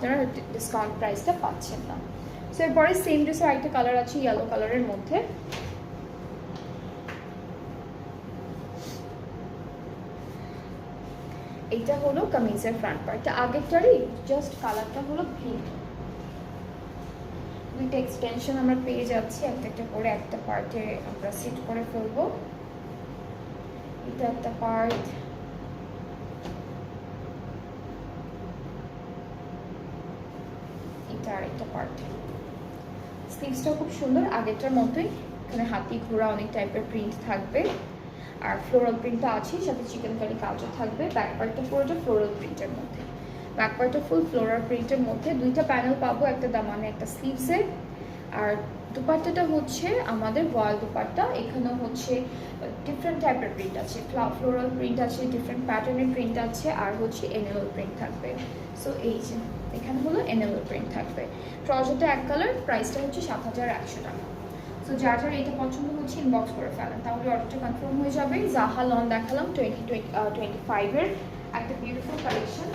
যারা ডিসকাউন্ট প্রাইসটা পাচ্ছেন না। সো এরপরে সেম ড্রেসের আরেকটা কালার আছে ইয়েলো কালারের মধ্যে। এইটা হলো কামিজের ফ্রন্ট পার্টটা, আগেরটারই জাস্ট কালারটা হলো গ্রিন। দুইটা এক্সটেনশন আমরা পেয়ে যাচ্ছি, একটা একটা করে একটা পার্টে আমরা সেট করে ফেলবো। এটা একটা পার্ট, এটা আরেকটা পার্ট। স্লিভসটাও খুব সুন্দর, আগেরটার মতোই, এখানে হাতি ঘোড়া অনেক টাইপের প্রিন্ট থাকবে, আর ফ্লোরাল প্রিন্টটা আছে, সাথে চিকেন কারি কাজও থাকবে। ব্যাক পার্টটা পুরোটা ফ্লোরাল প্রিন্টের মধ্যে, ব্যাক পার্টটা ফুল ফ্লোরাল প্রিন্টের মধ্যে। দুইটা প্যানেল পাবো, একটা দামানে একটা স্লিভসে। আর দুপাট্টাটা হচ্ছে আমাদের ভয়েল দুপাট্টা, এখানেও হচ্ছে ডিফারেন্ট টাইপের প্রিন্ট আছে, ফ্লোরাল প্রিন্ট আছে, ডিফারেন্ট প্যাটার্নের প্রিন্ট আছে, আর হচ্ছে এনিমেল প্রিন্ট থাকবে। সো এই যে এখানে হলো এনিমেল প্রিন্ট থাকবে। ট্রাউজারটা এক কালার, প্রাইসটা হচ্ছে ৭,১০০ টাকা। সো যার যার এটা পছন্দ হচ্ছে ইনবক্স করে ফেলেন, তাহলে অর্ডারটা কনফার্ম হয়ে যাবে। জাহা লন দেখালাম 2025-এর একটা বিউটিফুল কালেকশন।